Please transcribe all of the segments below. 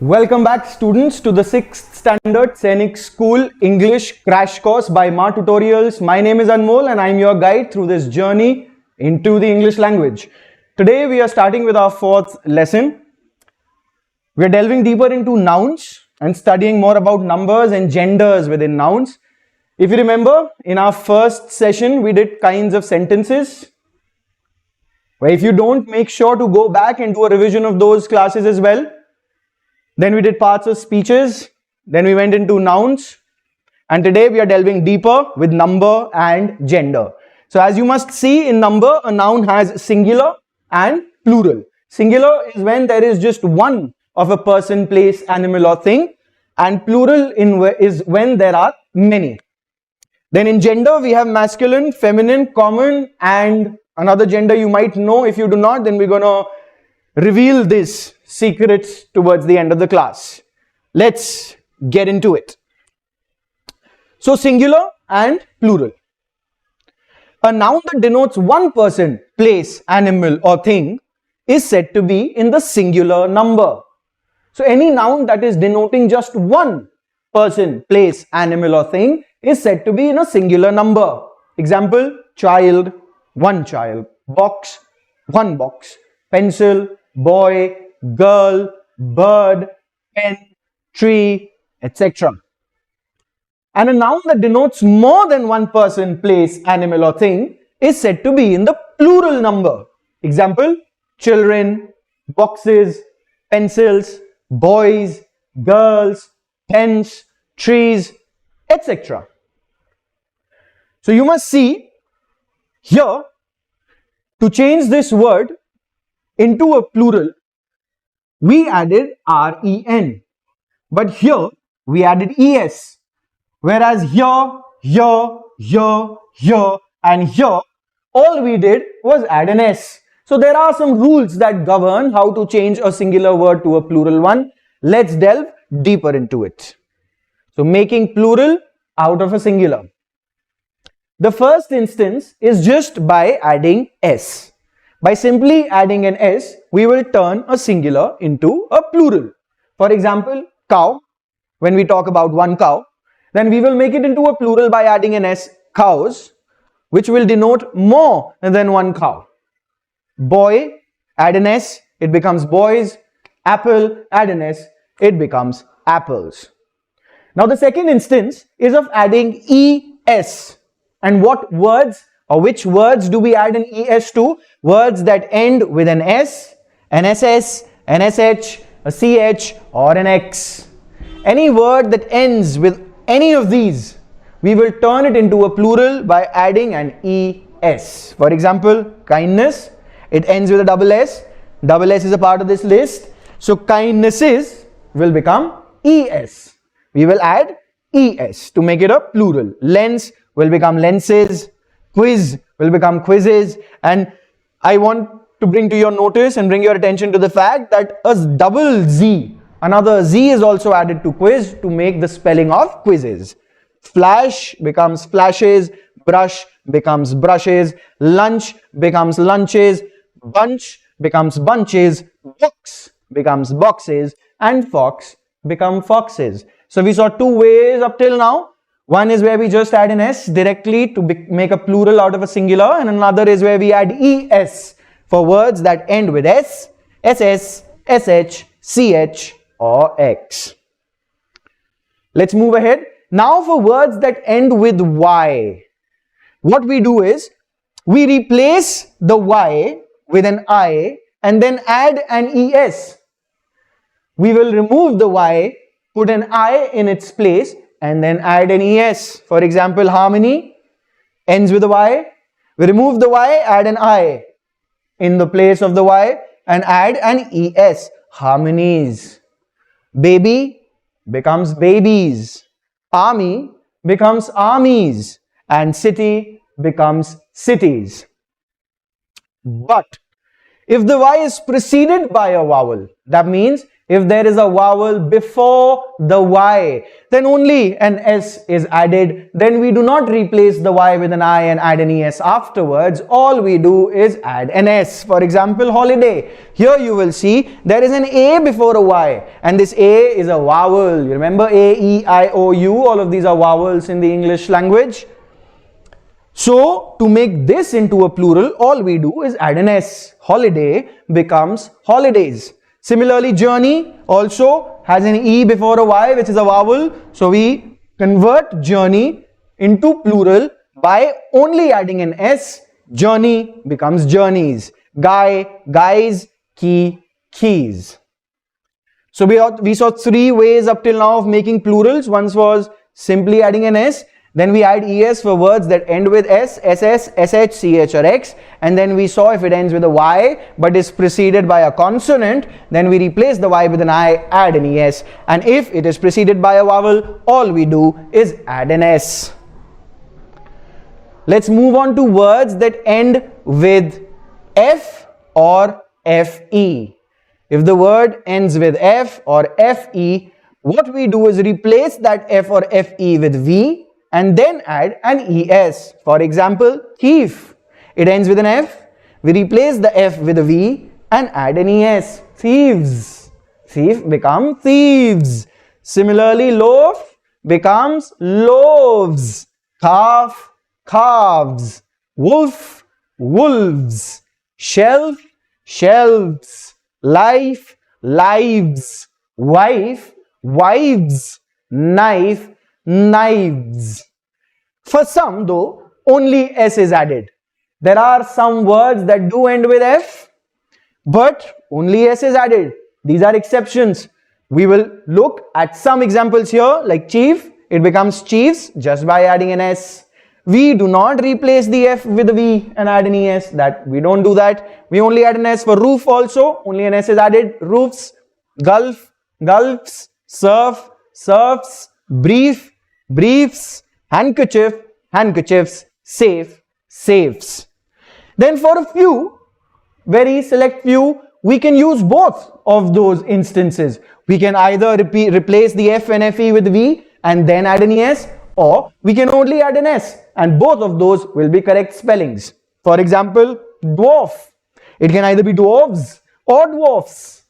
Welcome back students to the 6th standard Sainik School English crash course by Ma Tutorials. My name is Anmol and I am your guide through this journey into the English language. Today we are starting with our 4th lesson. We are delving deeper into nouns and studying more about numbers and genders within nouns. If you remember, in our first session we did kinds of sentences. Well, if you don't, make sure to go back and do a revision of those classes as well. Then we did parts of speeches, then we went into nouns, and today we are delving deeper with number and gender. So as you must see, in number, a noun has singular and plural. Singular is when there is just one of a person, place, animal or thing, and plural is when there are many. Then in gender, we have masculine, feminine, common, and another gender you might know. If you do not, then we're going to reveal these secrets towards the end of the class. Let's get into it. So singular and plural. A noun that denotes one person, place, animal or thing is said to be in the singular number. So any noun that is denoting just one person, place, animal or thing is said to be in a singular number. Example, child, one child, box, one box, pencil, boy, girl, bird, pen, tree, etc. And a noun that denotes more than one person, place, animal or thing is said to be in the plural number. Example, children, boxes, pencils, boys, girls, pens, trees, etc. So you must see here, to change this word into a plural, we added REN, but here we added ES, whereas here, and here, all we did was add an S. So there are some rules that govern how to change a singular word to a plural one. Let's delve deeper into it. So making plural out of a singular. The first instance is just by adding S. By simply adding an S, we will turn a singular into a plural. For example, cow. When we talk about one cow, then we will make it into a plural by adding an S, cows, which will denote more than one cow. Boy, add an S, it becomes boys. Apple, add an S, it becomes apples. Now the second instance is of adding ES. And what words or which words do we add an ES to? Words that end with an S, an SS, an SH, a CH or an X. Any word that ends with any of these, we will turn it into a plural by adding an ES. For example, kindness, it ends with a double S. Double S is a part of this list. So kindnesses will become ES. We will add ES to make it a plural. Lens will become lenses. Quiz will become quizzes. And I want to bring to your notice and bring your attention to the fact that a double Z, another Z is also added to quiz to make the spelling of quizzes. Flash becomes flashes, brush becomes brushes, lunch becomes lunches, bunch becomes bunches, box becomes boxes, and fox become foxes. So we saw two ways up till now. One is where we just add an S directly to make a plural out of a singular, and another is where we add ES for words that end with S, SS, SH, CH or X. Let's move ahead. Now for words that end with Y, what we do is we replace the Y with an I and then add an ES. We will remove the Y, put an I in its place and then add an ES. For example, harmony ends with a Y. We remove the Y, add an I in the place of the Y and add an ES. Harmonies. Baby becomes babies. Army becomes armies. And city becomes cities. But if the Y is preceded by a vowel, that means if there is a vowel before the Y, then only an S is added. Then we do not replace the Y with an I and add an ES afterwards. All we do is add an S. For example, holiday. Here you will see there is an A before a Y, and this A is a vowel. You remember A, E, I, O, U, all of these are vowels in the English language. So, to make this into a plural, all we do is add an S. Holiday becomes holidays. Similarly, journey also has an E before a Y, which is a vowel. So, we convert journey into plural by only adding an S. Journey becomes journeys. Guy, guys, key, keys. So, we saw three ways up till now of making plurals. One was simply adding an S. Then we add ES for words that end with S, SS, SH, CH or X, and then we saw if it ends with a Y but is preceded by a consonant, then we replace the Y with an I, add an ES, and if it is preceded by a vowel, all we do is add an S. Let's move on to words that end with F or FE. If the word ends with F or FE, what we do is replace that F or FE with V and then add an ES. For example, thief. It ends with an F. We replace the F with a V and add an ES. Thieves. Thief becomes thieves. Similarly, loaf becomes loaves. Calf, calves. Wolf, wolves. Shelf, shelves. Life, lives. Wife, wives. Knife, knives. For some though, only S is added. There are some words that do end with F, but only S is added. These are exceptions. We will look at some examples here, like chief. It becomes chiefs just by adding an S. We do not replace the F with a V and add an ES. That we don't do that. We only add an S. For roof also, only an S is added. Roofs, gulf, gulfs, surf, surfs, brief, briefs, handkerchief, handkerchiefs, safe, safes. Then for a few, very select few, we can use both of those instances. We can either replace the F and FE with V and then add an ES, or we can only add an S, and both of those will be correct spellings. For example, dwarf. It can either be dwarves or dwarfs.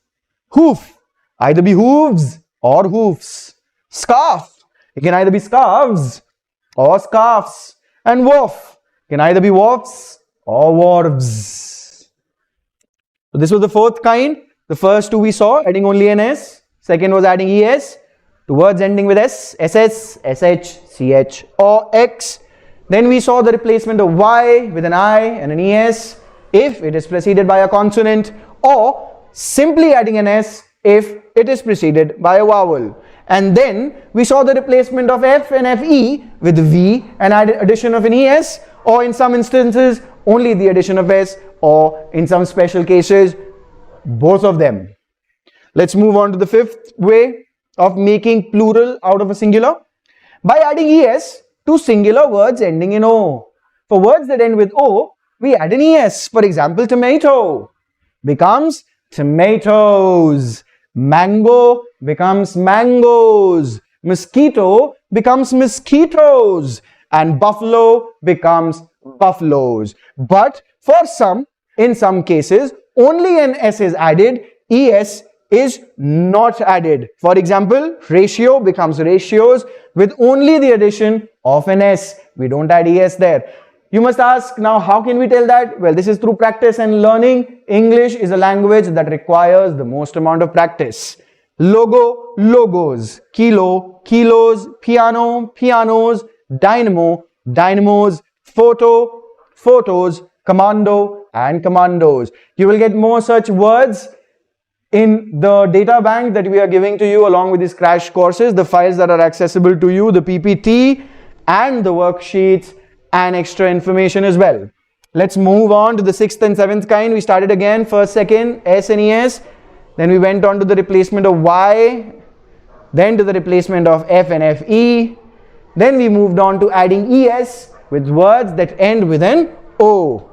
Hoof, either be hooves or hoofs. Scarf, it can either be scarves or scarfs. And wharf can either be wharfs or wharves. So this was the fourth kind. The first two we saw, adding only an S. Second was adding ES to words ending with S, SS, SH, CH or X. Then we saw the replacement of Y with an I and an ES if it is preceded by a consonant, or simply adding an S if it is preceded by a vowel. And then we saw the replacement of F and FE with V and addition of an ES, or in some instances only the addition of S, or in some special cases both of them. Let's move on to the fifth way of making plural out of a singular, by adding ES to singular words ending in O. For words that end with O, we add an ES. For example, tomato becomes tomatoes. Mango becomes mangoes. Mosquito becomes mosquitoes. And buffalo becomes buffaloes. But for some, in some cases, only an S is added, ES is not added. For example, ratio becomes ratios with only the addition of an S. We don't add ES there. You must ask, now how can we tell that? Well, this is through practice and learning. English is a language that requires the most amount of practice. Logo, logos. Kilo, kilos. Piano, pianos. Dynamo, dynamos. Photo, photos. Commando and commandos. You will get more such words in the data bank that we are giving to you along with these crash courses, the files that are accessible to you, the PPT and the worksheets and extra information as well. Let's move on to the sixth and seventh kind. We started again, first, second, S and ES. Then we went on to the replacement of Y, then to the replacement of F and FE. Then we moved on to adding ES with words that end with an O.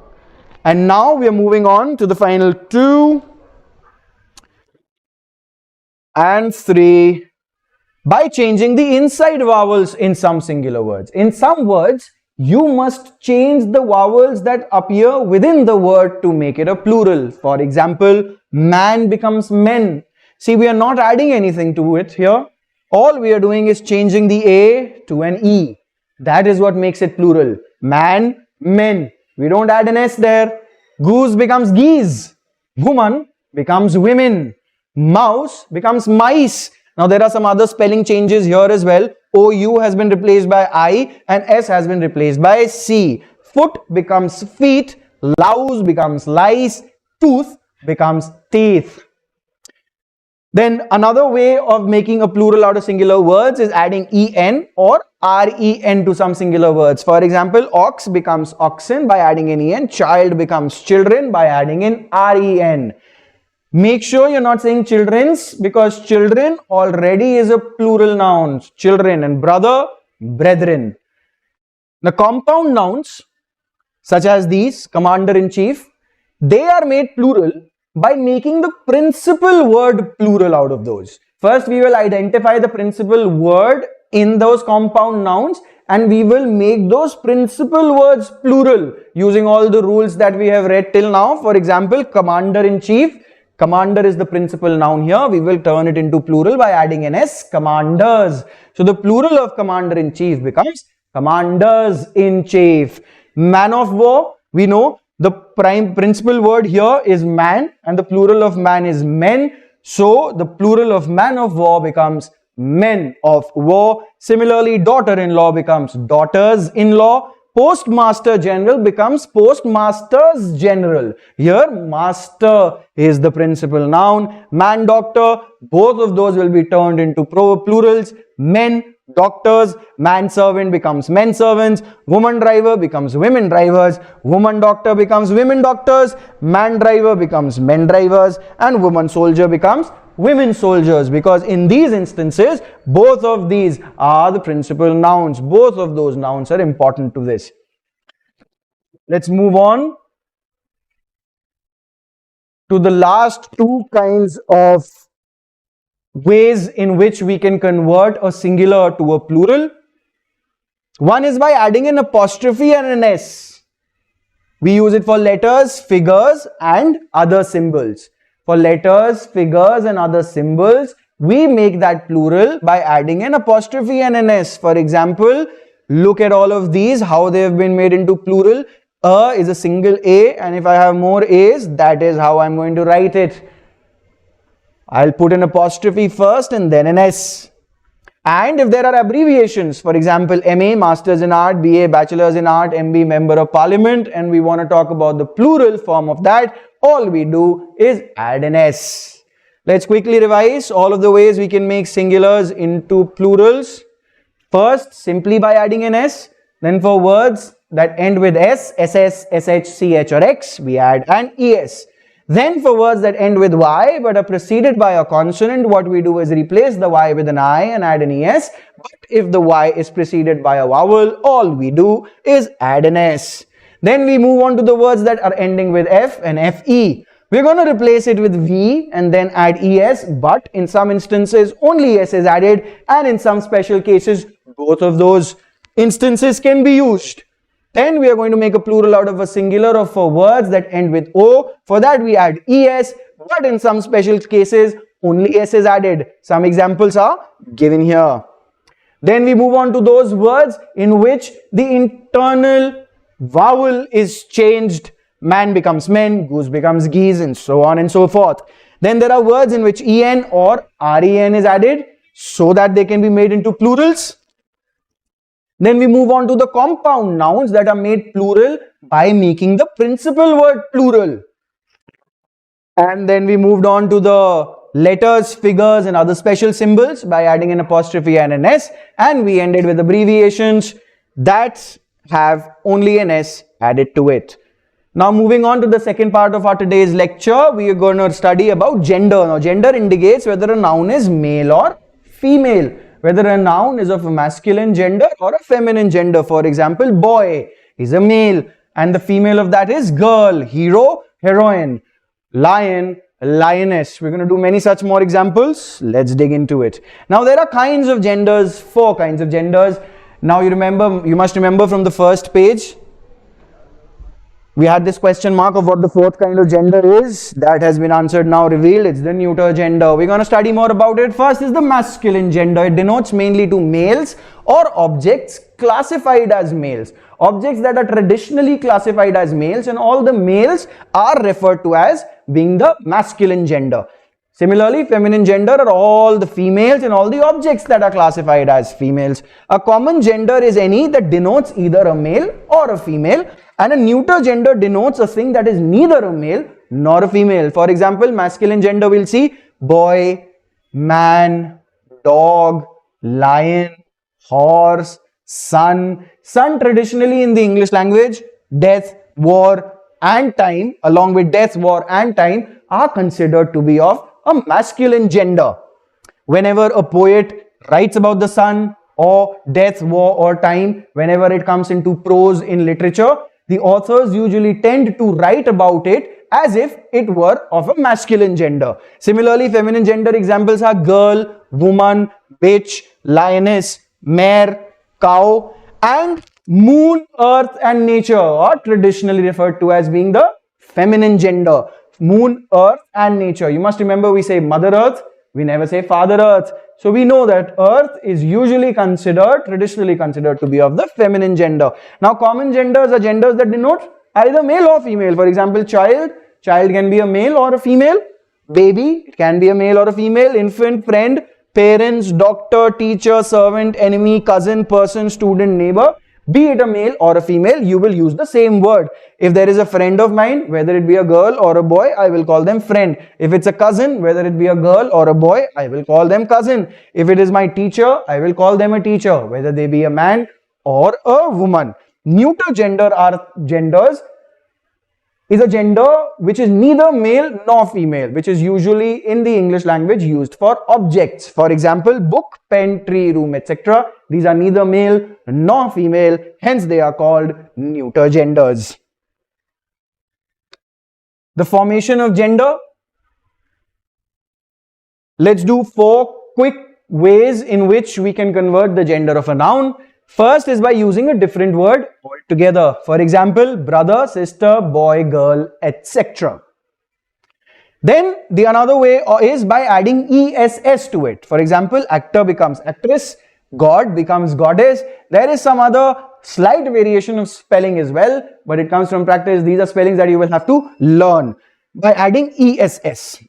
And now we are moving on to the final two. And 3, by changing the inside vowels in some singular words. In some words, you must change the vowels that appear within the word to make it a plural. For example, man becomes men. See, we are not adding anything to it here. All we are doing is changing the A to an E. That is what makes it plural. Man, men. We don't add an S there. Goose becomes geese. Woman becomes women. Mouse becomes mice. Now there are some other spelling changes here as well. OU has been replaced by I and S has been replaced by C. Foot becomes feet. Louse becomes lice. Tooth becomes teeth. Then another way of making a plural out of singular words is adding en or ren to some singular words. For example, ox becomes oxen by adding an en. Child becomes children by adding in ren. Make sure you're not saying children's, because children already is a plural noun. Children, and brother, brethren. The compound nouns such as these, commander-in-chief, they are made plural by making the principal word plural out of those. First, we will identify the principal word in those compound nouns and we will make those principal words plural using all the rules that we have read till now. For example, commander-in-chief. Commander is the principal noun here. We will turn it into plural by adding an S, commanders. So the plural of commander-in-chief becomes commanders-in-chief. Man of war, we know the principal word here is man and the plural of man is men. So the plural of man of war becomes men of war. Similarly, daughter-in-law becomes daughters-in-law. Postmaster general becomes postmasters general. Here, master is the principal noun. Man doctor, both of those will be turned into plurals. Men doctors, man servant becomes men servants. Woman driver becomes women drivers. Woman doctor becomes women doctors. Man driver becomes men drivers. And woman soldier becomes women soldiers, because in these instances, both of these are the principal nouns. Both of those nouns are important to this. Let's move on to the last two kinds of ways in which we can convert a singular to a plural. One is by adding an apostrophe and an S. We use it for letters, figures, and other symbols. For letters, figures, and other symbols, we make that plural by adding an apostrophe and an S. For example, look at all of these, how they have been made into plural. A is a single A, and if I have more A's, that is how I'm going to write it. I'll put an apostrophe first and then an S. And if there are abbreviations, for example, MA, Masters in Art, BA, Bachelors in Art, MB, Member of Parliament, and we want to talk about the plural form of that, all we do is add an S. Let's quickly revise all of the ways we can make singulars into plurals. First, simply by adding an S. Then for words that end with S, SS, SH, CH or X, we add an ES. Then for words that end with Y but are preceded by a consonant, what we do is replace the Y with an I and add an ES. But if the Y is preceded by a vowel, all we do is add an S. Then we move on to the words that are ending with F and FE. We're going to replace it with V and then add ES, but in some instances only S is added, and in some special cases both of those instances can be used. Then we are going to make a plural out of a singular of for words that end with O. For that we add ES, but in some special cases only S is added. Some examples are given here. Then we move on to those words in which the internal vowel is changed. Man becomes men, goose becomes geese, and so on and so forth. Then there are words in which en or ren is added so that they can be made into plurals. Then we move on to the compound nouns that are made plural by making the principal word plural. And then we moved on to the letters, figures, and other special symbols by adding an apostrophe and an S. And we ended with abbreviations that have only an S added to it. Now moving on to the second part of our today's lecture, we are going to study about gender. Now gender indicates whether a noun is male or female, whether a noun is of a masculine gender or a feminine gender. For example, boy is a male and the female of that is girl, hero, heroine, lion, lioness. We're going to do many such more examples. Let's dig into it. Now there are kinds of genders, 4 kinds of genders. Now you must remember from the first page, we had this question mark of what the 4th kind of gender is. That has been answered now, revealed. It's the neuter gender. We're going to study more about it. First is the masculine gender. It denotes mainly to males or objects classified as males. Objects that are traditionally classified as males, and all the males are referred to as being the masculine gender. Similarly, feminine gender are all the females and all the objects that are classified as females. A common gender is any that denotes either a male or a female, and a neuter gender denotes a thing that is neither a male nor a female. For example, masculine gender we'll see boy, man, dog, lion, horse, sun. Sun traditionally in the English language, death, war and time, along with death, war and time, are considered to be of a masculine gender. Whenever a poet writes about the sun or death, war or time, whenever it comes into prose in literature, the authors usually tend to write about it as if it were of a masculine gender. Similarly, feminine gender examples are girl, woman, bitch, lioness, mare, cow, and moon, earth and nature are traditionally referred to as being the feminine gender. Moon, earth and nature. You must remember we say Mother Earth, we never say Father Earth. So we know that earth is usually traditionally considered to be of the feminine gender. Now common genders are genders that denote either male or female. For example, child can be a male or a female. Baby, it can be a male or a female. Infant, friend, parents, doctor, teacher, servant, enemy, cousin, person, student, neighbor. Be it a male or a female, you will use the same word. If there is a friend of mine, whether it be a girl or a boy, I will call them friend. If it's a cousin, whether it be a girl or a boy, I will call them cousin. If it is my teacher, I will call them a teacher, whether they be a man or a woman. Neuter gender is a gender which is neither male nor female, which is usually in the English language used for objects. For example, book, pen, tree, room, etc. These are neither male nor female, hence they are called neuter genders. The formation of gender. Let's do 4 quick ways in which we can convert the gender of a noun. First is by using a different word altogether. For example, brother, sister, boy, girl, etc. Then the another way is by adding ESS to it. For example, actor becomes actress, God becomes goddess. There is some other slight variation of spelling as well, but it comes from practice. These are spellings that you will have to learn by adding ESS.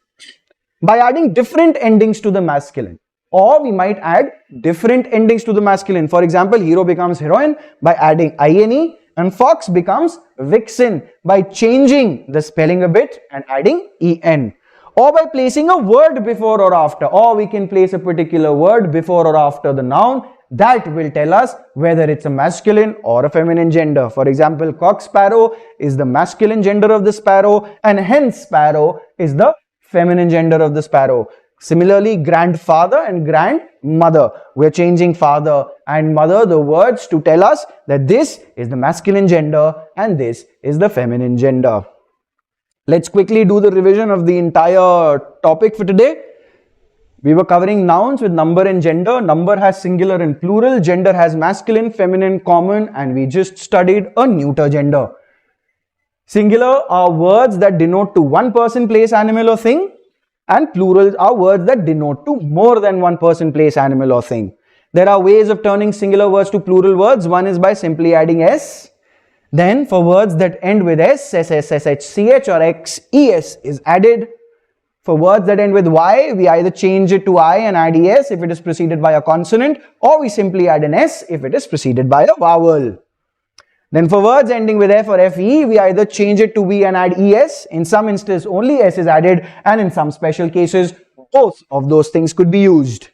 By adding different endings to the masculine. Or we might add different endings to the masculine. For example, hero becomes heroine by adding INE, and fox becomes vixen by changing the spelling a bit and adding EN. Or by placing a word before or after. Or we can place a particular word before or after the noun that will tell us whether it's a masculine or a feminine gender. For example, cock sparrow is the masculine gender of the sparrow, and hen sparrow is the feminine gender of the sparrow. Similarly, grandfather and grandmother. We're changing father and mother, the words, to tell us that this is the masculine gender and this is the feminine gender. Let's quickly do the revision of the entire topic for today. We were covering nouns with number and gender. Number has singular and plural. Gender has masculine, feminine, common, and we just studied a neuter gender. Singular are words that denote to one person, place, animal or thing. And plurals are words that denote to more than one person, place, animal or thing. There are ways of turning singular words to plural words. One is by simply adding S. Then for words that end with S, SS, SH, CH or X, ES is added. For words that end with Y, we either change it to I and add ES if it is preceded by a consonant, or we simply add an S if it is preceded by a vowel. Then for words ending with F or FE, we either change it to V and add ES. In some instances, only S is added, and in some special cases, both of those things could be used.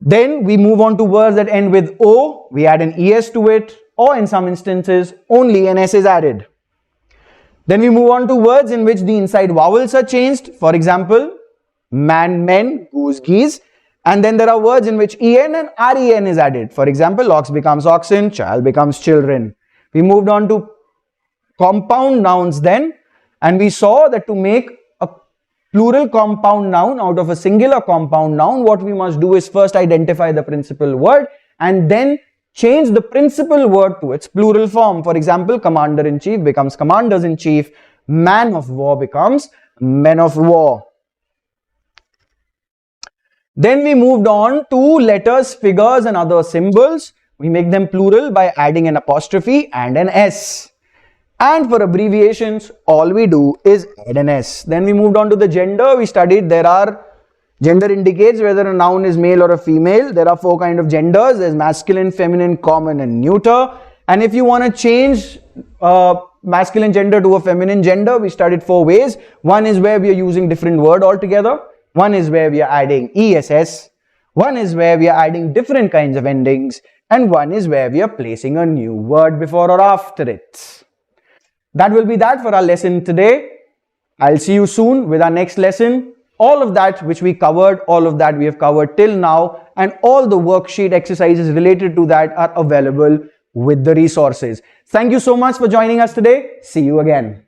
Then we move on to words that end with O, we add an ES to it, or in some instances, only an S is added. Then we move on to words in which the inside vowels are changed. For example, man, men, goose, geese. And then there are words in which EN and REN is added. For example, ox becomes oxen, child becomes children. We moved on to compound nouns then, and we saw that to make a plural compound noun out of a singular compound noun, what we must do is first identify the principal word and then change the principal word to its plural form. For example, commander-in-chief becomes commanders-in-chief, man of war becomes men of war. Then we moved on to letters, figures and other symbols. We make them plural by adding an apostrophe and an S. And for abbreviations, all we do is add an S. Then we moved on to the gender. We studied gender indicates whether a noun is male or a female. There are 4 kinds of genders. There's masculine, feminine, common and neuter. And if you want to change masculine gender to a feminine gender, we studied 4 ways. One is where we are using different word altogether. One is where we are adding ESS. One is where we are adding different kinds of endings. And one is where we are placing a new word before or after it. That will be that for our lesson today. I'll see you soon with our next lesson. All of that which we covered, all of that we have covered till now, and all the worksheet exercises related to that are available with the resources. Thank you so much for joining us today. See you again.